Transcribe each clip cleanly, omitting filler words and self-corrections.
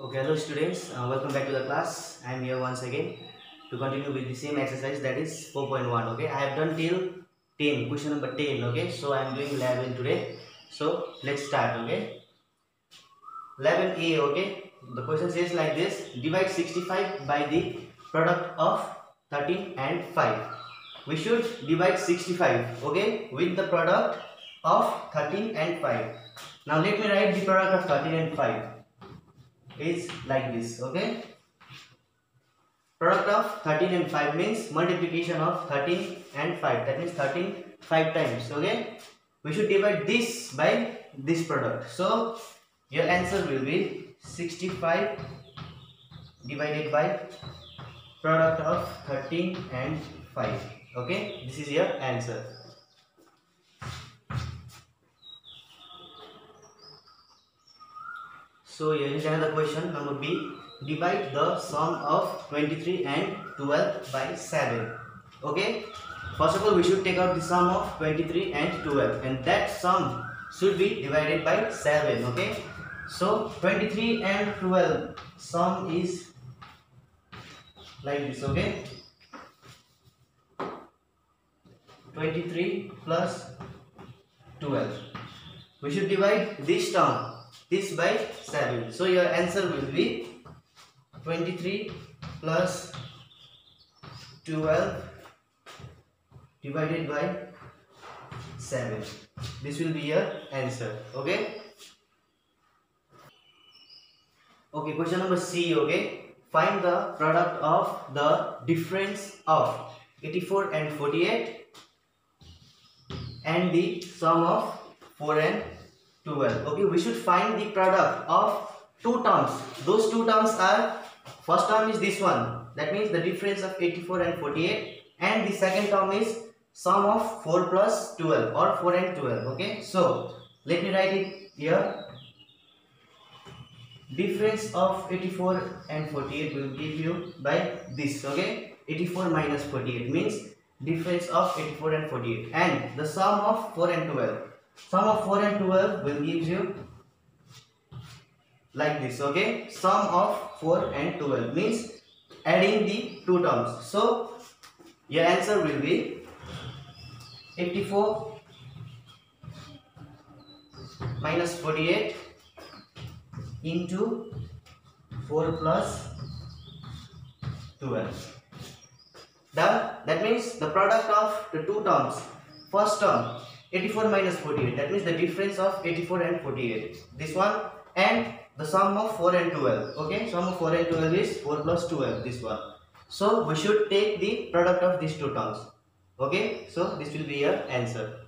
Okay, hello students, welcome back to the class. I am here once again to continue with the same exercise, that is 4.1. Okay, I have done till 10, question number 10. Okay, so I am doing 11 today. So let's start. Okay, 11a. Okay, the question says like this: divide 65 by the product of 13 and 5. We should divide 65, okay, with the product of 13 and 5. Now let me write the product of 13 and 5 is like this. Okay, product of 13 and 5 means multiplication of 13 and 5, that means 13 5 times. Okay, we should divide this by this product, so your answer will be 65 divided by product of 13 and 5. Okay, this is your answer. So here is another question, number B. Divide the sum of 23 and 12 by 7. Okay, first of all we should take out the sum of 23 and 12, and that sum should be divided by 7. Okay, so 23 and 12 sum is like this. Okay, 23 plus 12. We should divide this term, this by 7. So your answer will be 23 plus 12 divided by 7. This will be your answer. Okay. Okay, question number C. Okay, find the product of the difference of 84 and 48 and the sum of 4 and 12. Okay, we should find the product of two terms. Those two terms are, first term is this one, that means the difference of 84 and 48, and the second term is sum of 4 plus 12 or 4 and 12. Okay, so let me write it here. Difference of 84 and 48 will give you by this. Okay, 84 minus 48 means difference of 84 and 48, and the sum of 4 and 12. Sum of 4 and 12 will give you like this. Okay, sum of 4 and 12 means adding the two terms. So your answer will be 84 minus 48 into 4 plus 12. That means the product of the two terms, first term 84 minus 48, that means the difference of 84 and 48, this one, and the sum of 4 and 12. Okay, sum of 4 and 12 is 4 plus 12, this one. So we should take the product of these two terms. Okay, so this will be your answer.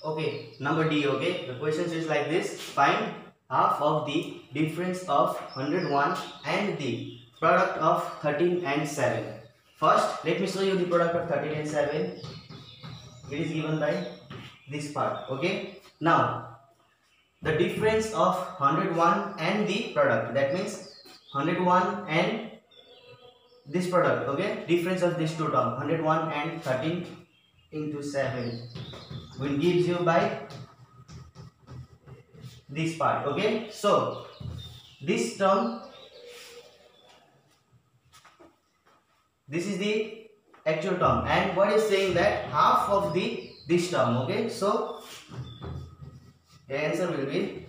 Okay, number D. Okay, the question is like this: find half of the difference of 101 and the product of 13 and 7. First, let me show you the product of 13 and 7. It is given by this part. Okay, now the difference of 101 and the product, that means 101 and this product. Okay, difference of these two terms, 101 and 13 into 7, will gives you by this part. Okay, so this term, this is the actual term, and what is saying that half of this term. Okay, so the answer will be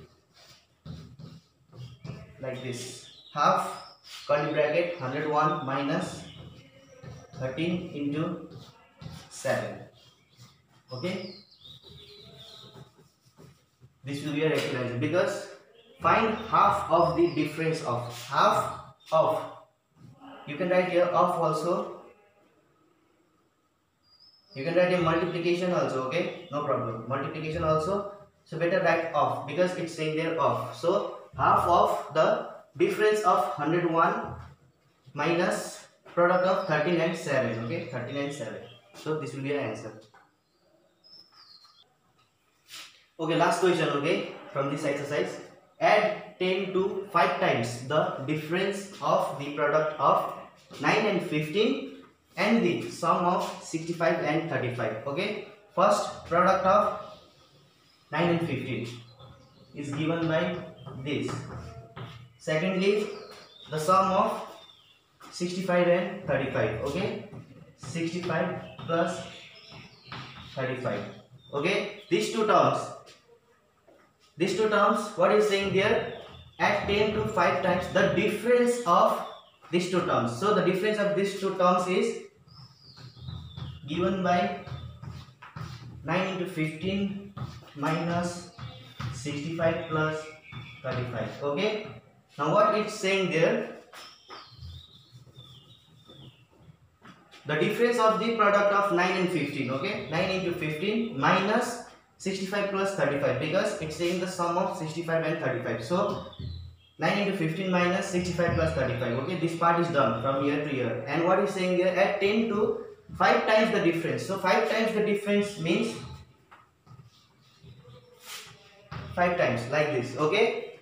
like this: half curly bracket 101 minus 13 into 7. Okay, this will be a actual answer, because find half of the difference of, half of, you can write here of also, you can write a multiplication also. Okay, no problem, multiplication also, so better write of because it's saying there of. So half of the difference of 101 minus product of 13 and 7. Okay, 13 and 7, so this will be an answer. Okay, last question. Okay, from this exercise: add 10 to 5 times the difference of the product of 9 and 15 and the sum of 65 and 35. Okay, first product of 9 and 15 is given by this. Secondly, the sum of 65 and 35. Okay, 65 plus 35. Okay, these two terms, what is saying there? Add 10 to 5 times the difference of these two terms. So the difference of these two terms is given by 9 into 15 minus 65 plus 35. Okay, now what it's saying there? The difference of the product of 9 and 15. Okay, 9 into 15 minus 65 plus 35, because it's saying the sum of 65 and 35. So 9 into 15 minus 65 plus 35. Okay, this part is done from here to here. And what is saying here? Add 10 to 5 times the difference. So 5 times the difference means 5 times like this. Okay,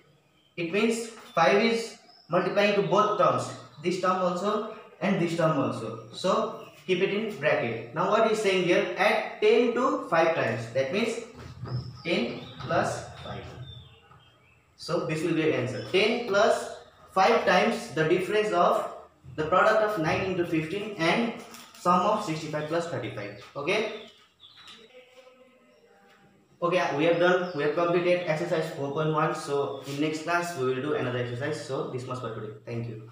it means 5 is multiplying to both terms, this term also and this term also. So keep it in bracket. Now what is saying here? Add 10 to 5 times. That means 10 plus 5. So this will be the answer. 10 plus 5 times the difference of the product of 9 into 15 and sum of 65 plus 35. Okay. Okay, we have completed exercise 4.1. So in next class we will do another exercise. So this much for today. Thank you.